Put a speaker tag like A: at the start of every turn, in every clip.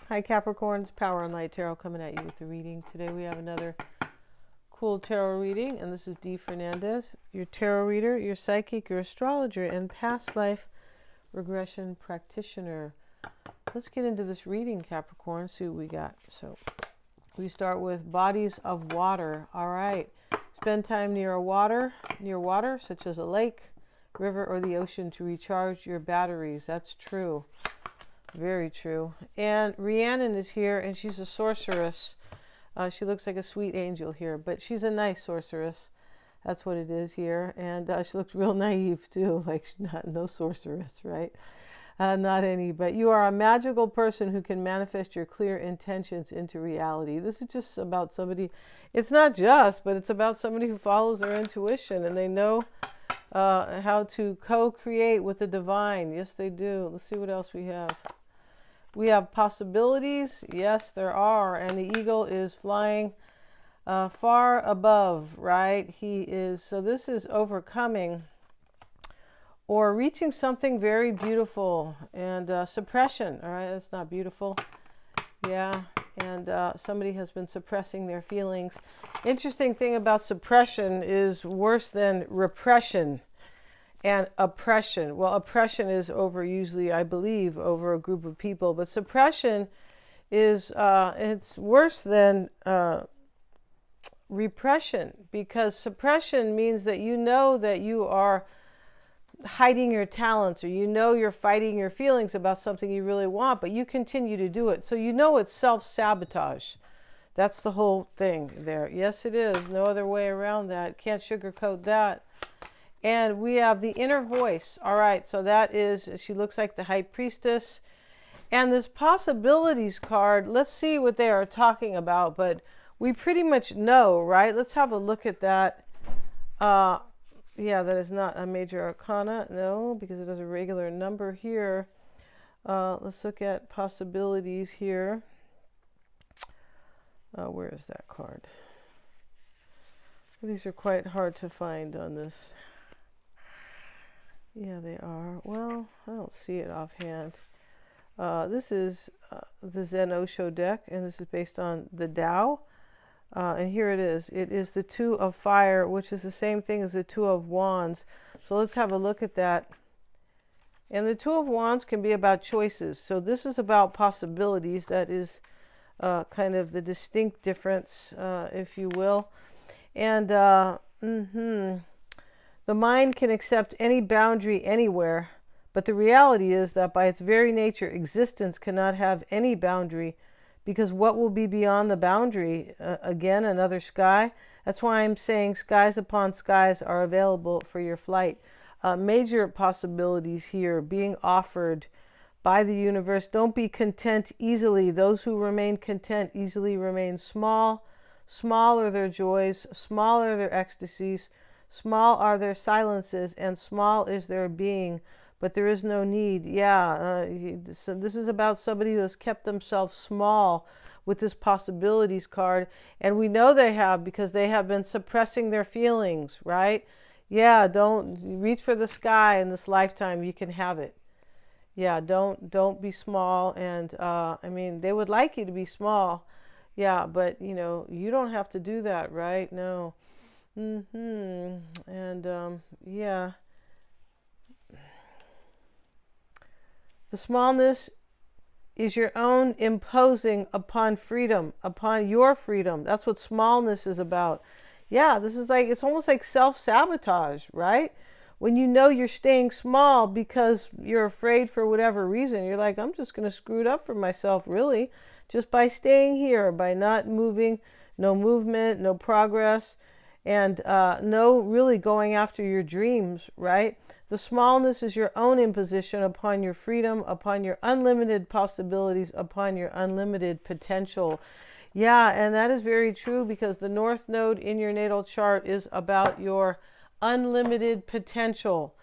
A: Hi Capricorns, Power and Light Tarot coming at you with the reading. Today we have another cool tarot reading, and this is Dee Fernandez, your tarot reader, your psychic, your astrologer, and past life regression practitioner. Let's get into this reading, Capricorn, see what we got. So we start with bodies of water. All right, spend time near water, such as a lake, river, or the ocean to recharge your batteries. That's true. Very true. And Rhiannon is here, and she's a sorceress. She looks like a sweet angel here, but she's a nice sorceress. That's what it is here. And she looks real naive too, like no sorceress, right? Not any, but you are a magical person who can manifest your clear intentions into reality. This is just about somebody, it's not just, but it's about somebody who follows their intuition, and they know how to co-create with the divine. Yes, they do. Let's see what else we have. We have possibilities. Yes, there are. And the eagle is flying far above, right? So this is overcoming or reaching something very beautiful. And suppression, all right? That's not beautiful. Yeah. And somebody has been suppressing their feelings. Interesting thing about suppression is worse than repression and oppression. Well, oppression is over usually, I believe, over a group of people, but suppression is it's worse than repression, because suppression means that you know that you are hiding your talents, or you know you're fighting your feelings about something you really want, but you continue to do it. So you know it's self-sabotage. That's the whole thing there. Yes, it is. No other way around that. Can't sugarcoat that. And we have the inner voice. All right, so that is, she looks like the high priestess. And this possibilities card, let's see what they are talking about, but we pretty much know, right? Let's have a look at that. Yeah, that is not a major arcana, no, because it has a regular number here. Let's look at possibilities here. Where is that card? These are quite hard to find on this. Yeah, they are. Well, I don't see it offhand. This is the Zen Osho deck, and this is based on the Tao. And here it is. It is the Two of Fire, which is the same thing as the Two of Wands. So let's have a look at that. And the Two of Wands can be about choices. So this is about possibilities. That is kind of the distinct difference, if you will. And the mind can accept any boundary anywhere, but the reality is that by its very nature, existence cannot have any boundary, because what will be beyond the boundary? Again, another sky. That's why I'm saying skies upon skies are available for your flight. Major possibilities here being offered by the universe. Don't be content easily. Those who remain content easily remain small. Small are their joys, small are their ecstasies, small are their silences, and small is their being. But there is no need. Yeah, so this is about somebody who has kept themselves small with this possibilities card. And we know they have, because they have been suppressing their feelings, right? Yeah, don't reach for the sky in this lifetime. You can have it. Yeah, don't be small. And I mean, they would like you to be small. Yeah, but you know, you don't have to do that, right? No. And yeah. The smallness is your own imposing upon freedom, upon your freedom. That's what smallness is about. Yeah, this is like, it's almost like self-sabotage, right? When you know you're staying small because you're afraid for whatever reason, you're like, I'm just going to screw it up for myself, really, just by staying here, by not moving, no movement, no progress, and no really going after your dreams, right? The smallness is your own imposition upon your freedom, upon your unlimited possibilities, upon your unlimited potential. Yeah, and that is very true, because the North Node in your natal chart is about your unlimited potential.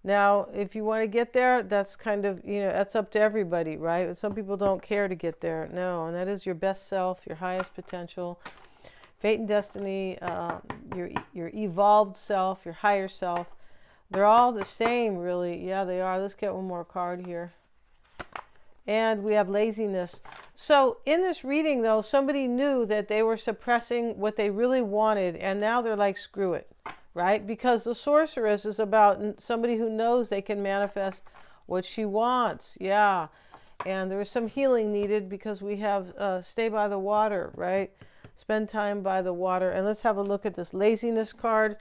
A: Now, if you want to get there, that's kind of, you know, that's up to everybody, right? Some people don't care to get there. No, and that is your best self, your highest potential, fate and destiny, your evolved self, your higher self. They're all the same, really. Yeah, they are. Let's get one more card here. And we have laziness. So in this reading, though, somebody knew that they were suppressing what they really wanted, and now they're like, screw it, right? Because the sorceress is about somebody who knows they can manifest what she wants. Yeah. And there is some healing needed because we have stay by the water, right? Spend time by the water. And let's have a look at this laziness card.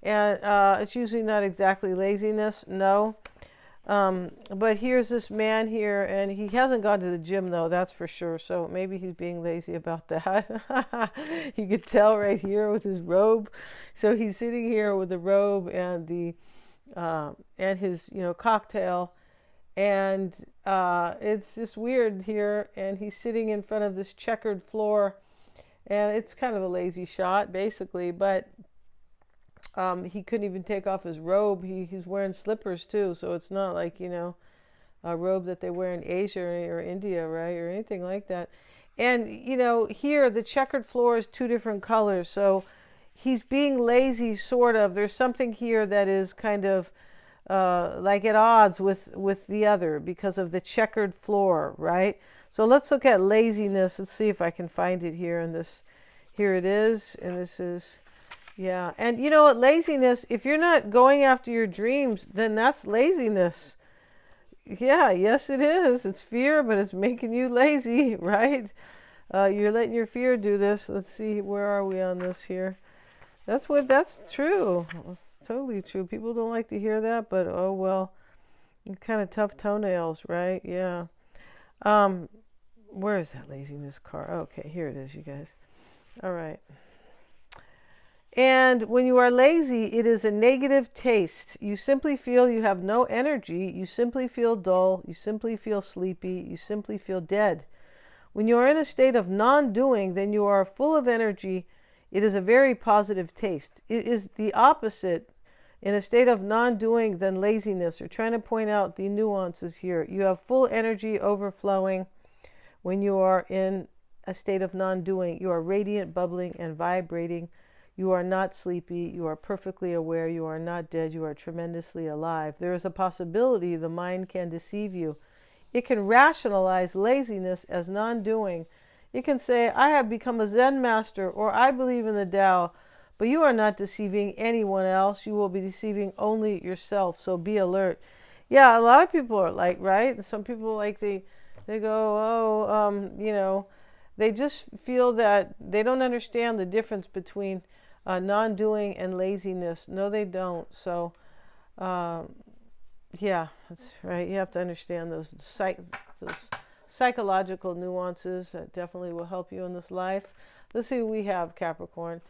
A: And it's usually not exactly laziness, no. But here's this man here, and he hasn't gone to the gym, though, that's for sure. So maybe he's being lazy about that. You could tell right here with his robe. So he's sitting here with the robe and his cocktail, and it's just weird here. And he's sitting in front of this checkered floor, and it's kind of a lazy shot, basically. But he couldn't even take off his robe. He's wearing slippers too, so it's not like, a robe that they wear in Asia or India, right, or anything like that. And, here the checkered floor is two different colors, so he's being lazy, sort of. There's something here that is kind of like at odds with the other because of the checkered floor, right? So let's look at laziness. Let's see if I can find it here in this. Here it is, and this is... Yeah, and you know what, laziness, if you're not going after your dreams, then that's laziness. Yeah, yes it is. It's fear, but it's making you lazy, right? You're letting your fear do this. Let's see, where are we on this here? That's true. That's totally true. People don't like to hear that, but oh well. Kind of tough toenails, right? Yeah. Where is that laziness card? Okay, here it is, you guys. All right. And when you are lazy, it is a negative taste. You simply feel you have no energy. You simply feel dull. You simply feel sleepy. You simply feel dead. When you are in a state of non-doing, then you are full of energy. It is a very positive taste. It is the opposite in a state of non-doing than laziness. We're trying to point out the nuances here. You have full energy overflowing when you are in a state of non-doing. You are radiant, bubbling, and vibrating. You are not sleepy. You are perfectly aware. You are not dead. You are tremendously alive. There is a possibility the mind can deceive you. It can rationalize laziness as non-doing. It can say, I have become a Zen master, or I believe in the Tao, but you are not deceiving anyone else. You will be deceiving only yourself, so be alert. Yeah, a lot of people are like, right? Some people like they go, they just feel that they don't understand the difference between non-doing and laziness. No, they don't. So, yeah, that's right. You have to understand those psychological nuances that definitely will help you in this life. Let's see what we have, Capricorn.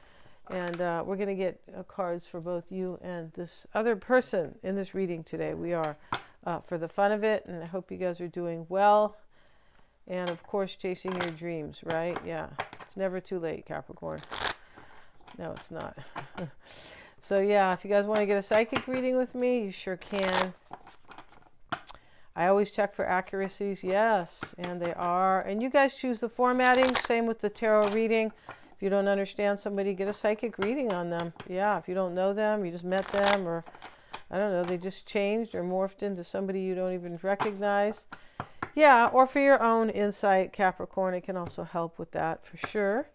A: And we're going to get cards for both you and this other person in this reading today. We are for the fun of it, and I hope you guys are doing well. And, of course, chasing your dreams, right? Yeah, it's never too late, Capricorn. No, it's not. So, yeah, if you guys want to get a psychic reading with me, you sure can. I always check for accuracies. Yes, and they are. And you guys choose the formatting. Same with the tarot reading. If you don't understand somebody, get a psychic reading on them. Yeah, if you don't know them, you just met them, or, I don't know, they just changed or morphed into somebody you don't even recognize. Yeah, or for your own insight, Capricorn, it can also help with that for sure.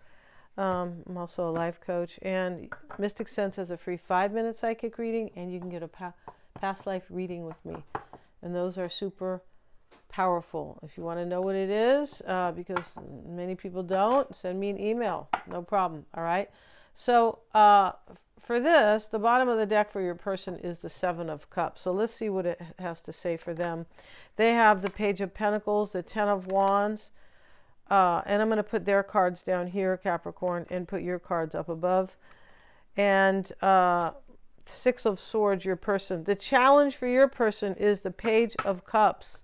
A: I'm also a life coach, and Mystic Sense has a free 5-minute psychic reading, and you can get a past life reading with me. And those are super powerful. If you want to know what it is, because many people don't, send me an email. No problem. All right. So for this, the bottom of the deck for your person is the 7 of Cups. So let's see what it has to say for them. They have the Page of Pentacles, the 10 of Wands, and I'm going to put their cards down here, Capricorn, and put your cards up above. And 6 of Swords, your person. The challenge for your person is the Page of Cups.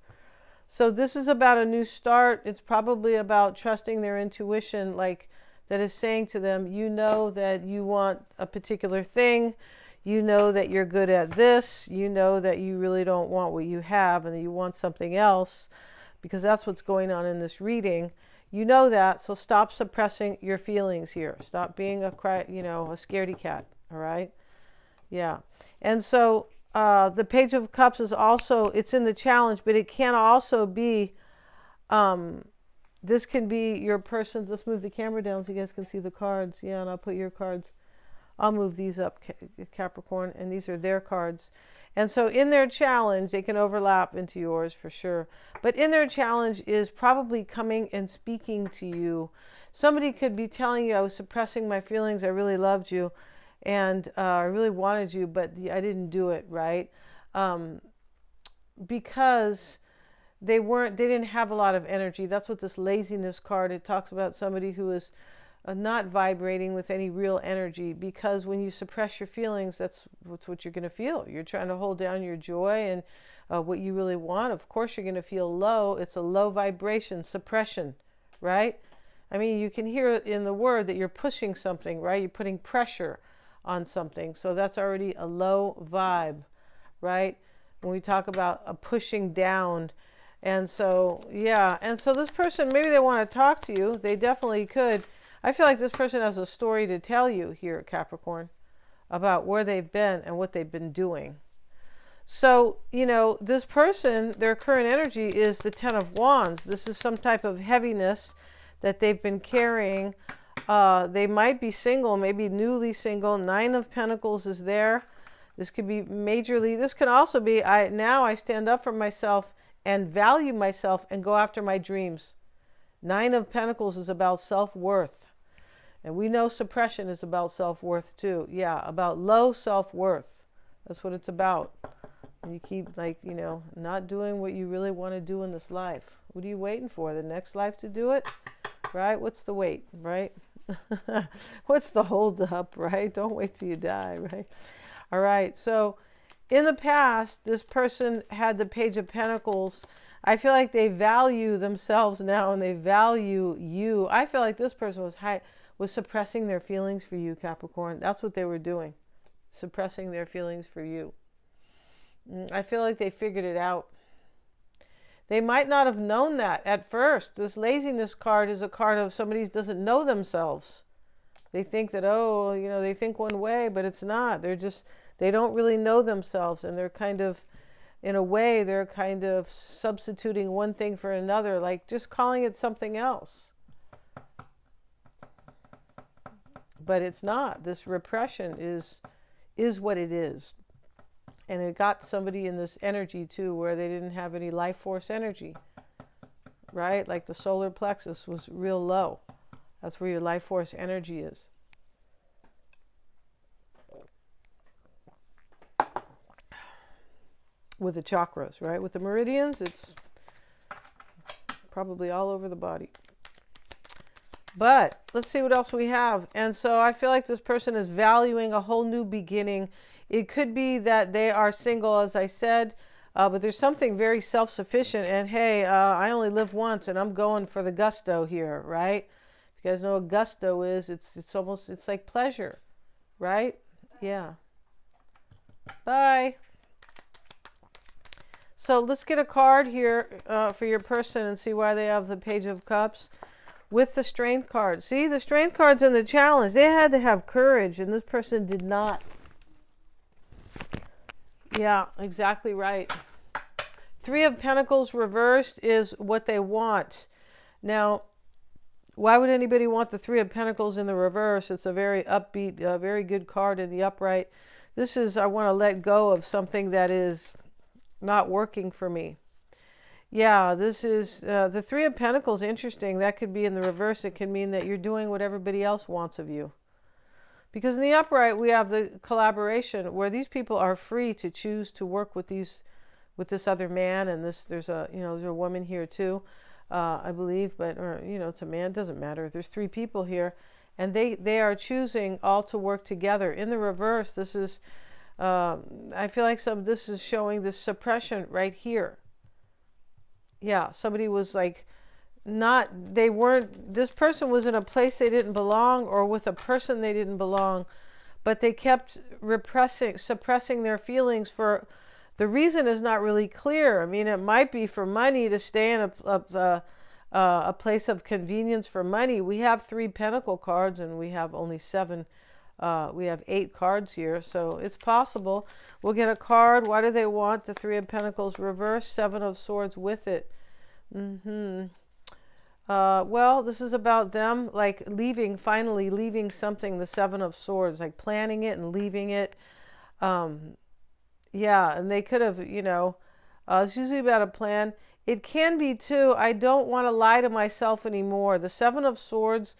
A: So this is about a new start. It's probably about trusting their intuition, like that is saying to them, you know that you want a particular thing. You know that you're good at this. You know that you really don't want what you have and that you want something else, because that's what's going on in this reading. You know that, so stop suppressing your feelings here. Stop being a scaredy cat, all right? Yeah. And so the Page of Cups is also, it's in the challenge, but it can also be This can be your person's. Let's move the camera down so you guys can see the cards. Yeah, and I'll put your cards. I'll move these up, Capricorn, and these are their cards. And so in their challenge, they can overlap into yours for sure. But in their challenge is probably coming and speaking to you. Somebody could be telling you, I was suppressing my feelings, I really loved you, and I really wanted you, but I didn't do it, right? Because they didn't have a lot of energy. That's what this laziness card, it talks about somebody who is not vibrating with any real energy, because when you suppress your feelings, that's what you're going to feel. You're trying to hold down your joy and what you really want. Of course, you're going to feel low. It's a low vibration, suppression, right? I mean, you can hear in the word that you're pushing something, right? You're putting pressure on something. So that's already a low vibe, right? When we talk about a pushing down. And so, yeah. And so this person, maybe they want to talk to you. They definitely could. I feel like this person has a story to tell you here, Capricorn, about where they've been and what they've been doing. So, this person, their current energy is the Ten of Wands. This is some type of heaviness that they've been carrying. They might be single, maybe newly single. Nine of Pentacles is there. This could be majorly. This can also be, now I stand up for myself and value myself and go after my dreams. Nine of Pentacles is about self-worth. And we know suppression is about self-worth too. Yeah, about low self-worth. That's what it's about. And you keep, not doing what you really want to do in this life. What are you waiting for? The next life to do it? Right? What's the wait, right? What's the hold up, right? Don't wait till you die, right? All right. So in the past, this person had the Page of Pentacles. I feel like they value themselves now and they value you. I feel like this person was suppressing their feelings for you, Capricorn. That's what they were doing. Suppressing their feelings for you. I feel like they figured it out. They might not have known that at first. This laziness card is a card of somebody who doesn't know themselves. They think that, they think one way, but it's not. They don't really know themselves, and they're kind of, in a way, they're kind of substituting one thing for another, like just calling it something else. But it's not. This repression is what it is. And it got somebody in this energy too, where they didn't have any life force energy, right? Like the solar plexus was real low. That's where your life force energy is. With the chakras, right? With the meridians, it's probably all over the body. But let's see what else we have. And so I feel like this person is valuing a whole new beginning. It could be that they are single, as I said, but there's something very self-sufficient. And hey, I only live once, and I'm going for the gusto here, right? You guys know what gusto is? It's like pleasure, right? Yeah. Bye. So let's get a card here for your person and see why they have the Page of Cups with the Strength card. See, the Strength card's in the challenge. They had to have courage, and this person did not. Yeah, exactly right. Three of Pentacles reversed is what they want. Now, why would anybody want the Three of Pentacles in the reverse? It's a very upbeat, very good card in the upright. This is, I want to let go of something that is not working for me. Yeah, this is, the Three of Pentacles, interesting. That could be in the reverse. It can mean that you're doing what everybody else wants of you. Because in the upright, we have the collaboration where these people are free to choose to work with this other man, and there's a woman here too, I believe, it's a man, doesn't matter. There's three people here, and they are choosing all to work together. In the reverse, this is, I feel like this is showing this suppression right here. Yeah, somebody was like, this person was in a place they didn't belong, or with a person they didn't belong, but they kept suppressing their feelings for, the reason is not really clear. I mean, it might be for money, to stay in a place of convenience for money. We have 3 Pentacle cards, and we have only 7. We have 8 cards here, so it's possible. We'll get a card. Why do they want the 3 of Pentacles reversed? 7 of Swords with it. Well, this is about them like leaving, finally leaving something, the Seven of Swords, like planning it and leaving it. Um, yeah, and they could have, it's usually about a plan. It can be too, I don't want to lie to myself anymore. The Seven of Swords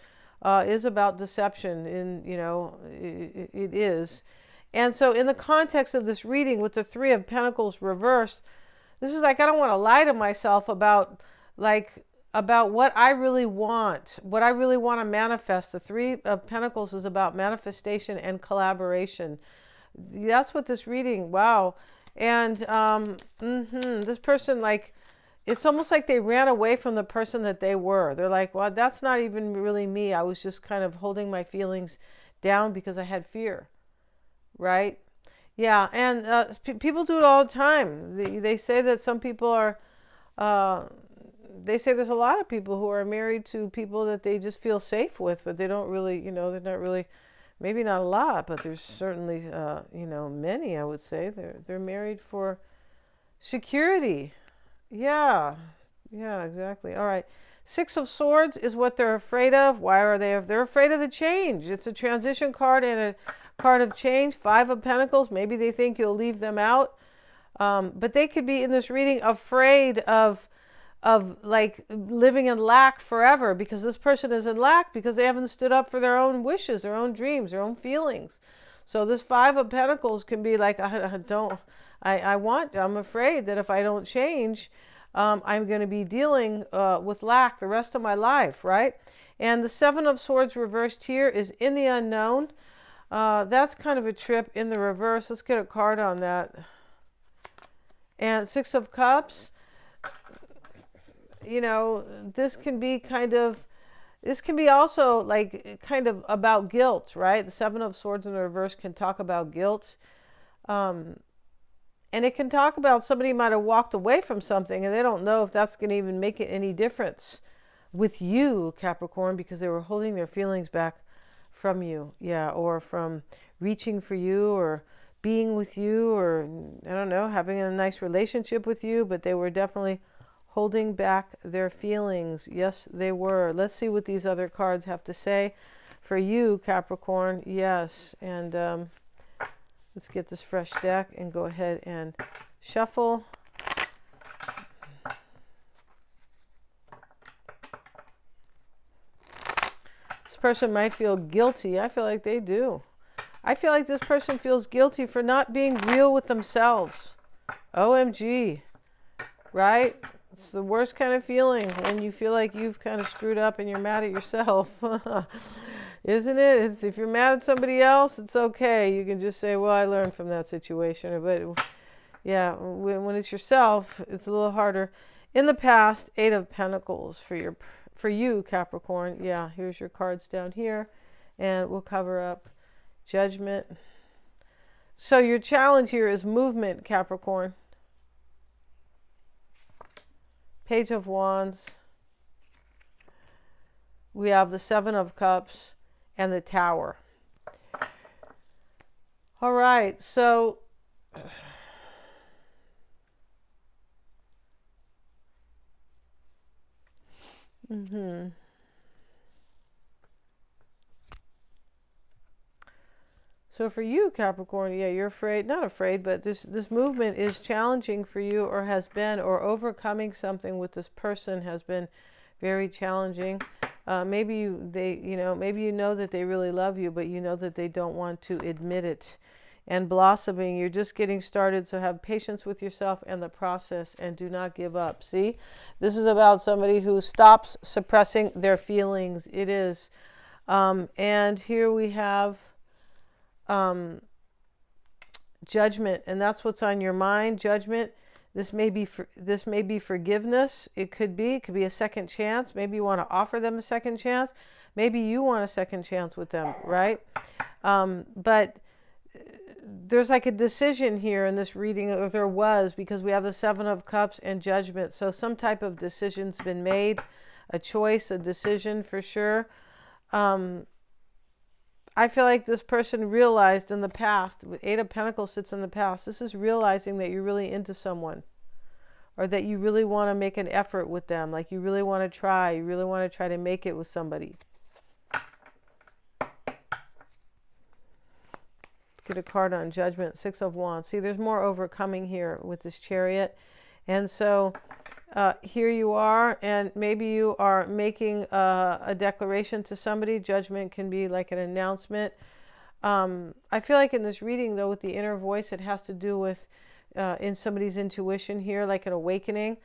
A: is about deception, it is. And so, in the context of this reading with the Three of Pentacles reversed, this is like I don't want to lie to myself like about what I really want, what I really want to manifest. The Three of Pentacles is about manifestation and collaboration. That's what this reading, wow. And this person, like, it's almost like they ran away from the person that they were. They're like, well, that's not even really me. I was just kind of holding my feelings down because I had fear, right? Yeah, and people do it all the time. They say that some people are, they say there's a lot of people who are married to people that they just feel safe with, but they don't really, they're not really, maybe not a lot, but there's certainly, many, I would say. They're married for security. Yeah, yeah, exactly. All right. Six of Swords is what they're afraid of. Why are they? They're afraid of the change. It's a transition card and a card of change. Five of Pentacles. Maybe they think you'll leave them out. But they could be in this reading afraid of like living in lack forever, because this person is in lack because they haven't stood up for their own wishes, their own dreams, their own feelings. So this Five of Pentacles can be like, I'm afraid that if I don't change, I'm going to be dealing with lack the rest of my life, right? And the Seven of Swords reversed here is in the unknown. That's kind of a trip in the reverse. Let's get a card on that. And Six of Cups, this can be also like kind of about guilt, right? The Seven of Swords in the reverse can talk about guilt. And it can talk about somebody might have walked away from something and they don't know if that's going to even make it any difference with you, Capricorn, because they were holding their feelings back from you. Yeah, or from reaching for you or being with you, or I don't know, having a nice relationship with you, but they were definitely holding back their feelings. Yes, they were. Let's see what these other cards have to say for you, Capricorn. Yes, and let's get this fresh deck and go ahead and shuffle. This person might feel guilty. I feel like they do. I feel like this person feels guilty for not being real with themselves. OMG, right? It's the worst kind of feeling when you feel like you've kind of screwed up and you're mad at yourself. Isn't it? If you're mad at somebody else, it's okay. You can just say, well, I learned from that situation. But yeah, when it's yourself, it's a little harder. In the past, Eight of Pentacles for you, Capricorn. Yeah, here's your cards down here. And we'll cover up Judgment. So your challenge here is movement, Capricorn. Page of Wands. We have the Seven of Cups and the Tower. All right, so So for you, Capricorn, yeah, you're afraid, not afraid, but this movement is challenging for you, or has been, or overcoming something with this person has been very challenging. Maybe you know that they really love you, but you know that they don't want to admit it. And blossoming, you're just getting started, so have patience with yourself and the process, and do not give up. See, this is about somebody who stops suppressing their feelings. It is. And here we have Judgment, and that's what's on your mind. Judgment. This may be forgiveness. It could be a second chance. Maybe you want to offer them a second chance. Maybe you want a second chance with them, right? But there's like a decision here in this reading, or there was, because we have the Seven of Cups and Judgment. So some type of decision's been made, a choice, a decision for sure. I feel like this person realized in the past, Eight of Pentacles sits in the past, this is realizing that you're really into someone, or that you really want to make an effort with them, like you really want to try, to make it with somebody. Get a card on Judgment, Six of Wands. See, there's more overcoming here with this Chariot. And so here you are, and maybe you are making a declaration to somebody. Judgment can be like an announcement. I feel like in this reading, though, with the inner voice, it has to do with in somebody's intuition here, like an awakening.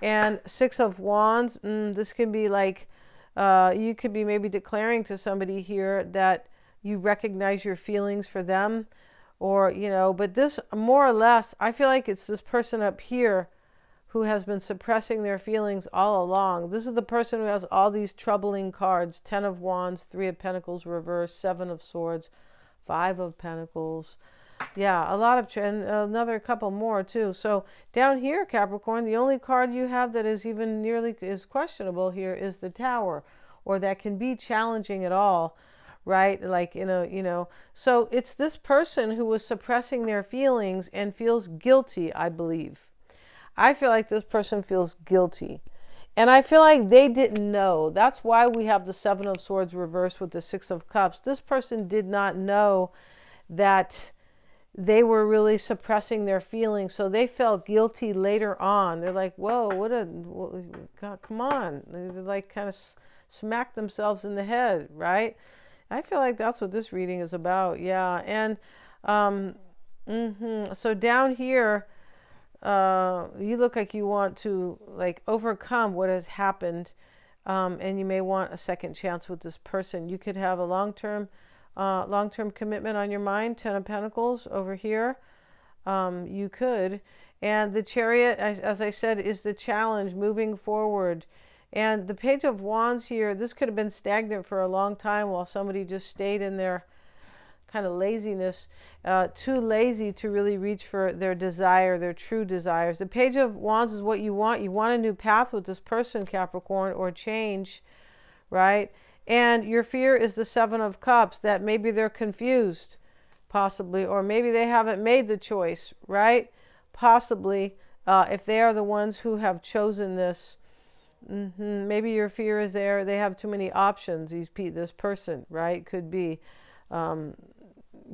A: And Six of Wands, this can be like you could be maybe declaring to somebody here that you recognize your feelings for them, or, you know, but this more or less, I feel like it's this person up here who has been suppressing their feelings all along. This is the person who has all these troubling cards: Ten of Wands, Three of Pentacles reversed, Seven of Swords, Five of Pentacles. Yeah, a lot of, and another couple more too. So down here, Capricorn, the only card you have that is even nearly is questionable here is the Tower, or that can be challenging at all. Right? Like, you know, so it's this person who was suppressing their feelings and feels guilty, I believe. I feel like this person feels guilty. And I feel like they didn't know. That's why we have the Seven of Swords reversed with the Six of Cups. This person did not know that they were really suppressing their feelings. So they felt guilty later on. They're like, whoa, God, come on. They like kind of smack themselves in the head, right? I feel like that's what this reading is about. Yeah. And so down here, you look like you want to like overcome what has happened, and you may want a second chance with this person. You could have a long-term commitment on your mind. Ten of Pentacles over here. You could. And the Chariot, as I said, is the challenge, moving forward. And the Page of Wands here, this could have been stagnant for a long time while somebody just stayed in their kind of laziness, too lazy to really reach for their desire, their true desires. The Page of Wands is what you want. You want a new path with this person, Capricorn, or change, right? And your fear is the Seven of Cups, that maybe they're confused, possibly, or maybe they haven't made the choice, right? Possibly, if they are the ones who have chosen this. Maybe your fear is they have too many options, this person, right? Could be.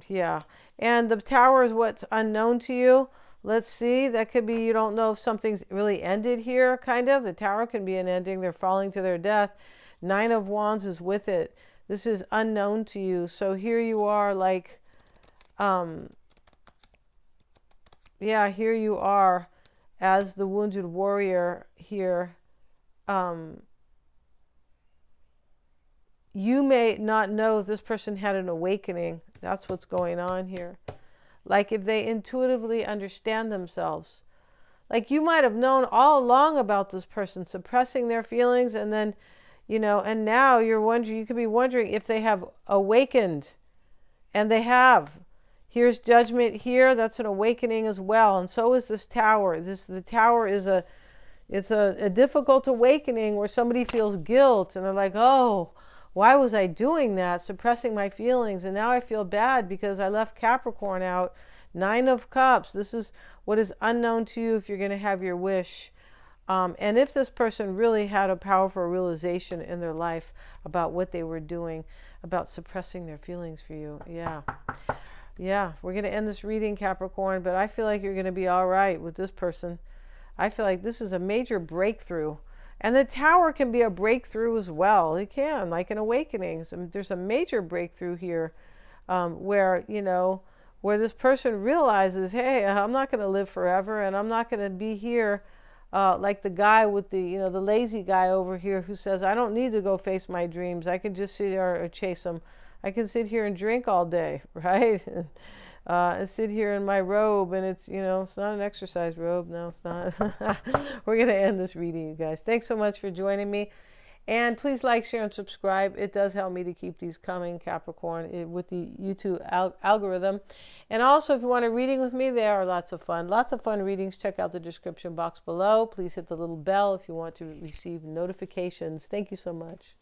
A: Yeah. And the Tower is what's unknown to you. Let's see. That could be, you don't know if something's really ended here, kind of. The Tower can be an ending. They're falling to their death. Nine of Wands is with it. This is unknown to you. So here you are, like, yeah, here you are as the wounded warrior here. You may not know if this person had an awakening. That's what's going on here. Like if they intuitively understand themselves. Like you might have known all along about this person suppressing their feelings, and then, you know, and now you're wondering, you could be wondering if they have awakened. And they have. Here's Judgment here. That's an awakening as well. And so is this Tower. The Tower is it's a difficult awakening where somebody feels guilt and they're like, oh, why was I doing that, suppressing my feelings? And now I feel bad because I left Capricorn out. Nine of Cups. This is what is unknown to you if you're going to have your wish. And if this person really had a powerful realization in their life about what they were doing, about suppressing their feelings for you. Yeah. Yeah, we're going to end this reading, Capricorn, but I feel like you're going to be all right with this person. I feel like this is a major breakthrough. And the Tower can be a breakthrough as well. It can, like an awakening. So there's a major breakthrough here where, you know, where this person realizes, hey, I'm not going to live forever, and I'm not going to be here like the guy with the, you know, the lazy guy over here who says, I don't need to go face my dreams. I can just sit here or chase them. I can sit here and drink all day, right? And sit here in my robe, and it's, you know, it's not an exercise robe. No, it's not. We're going to end this reading, you guys. Thanks so much for joining me. And please like, share, and subscribe. It does help me to keep these coming, Capricorn, with the YouTube algorithm. And also, if you want a reading with me, they are lots of fun. Lots of fun readings. Check out the description box below. Please hit the little bell if you want to receive notifications. Thank you so much.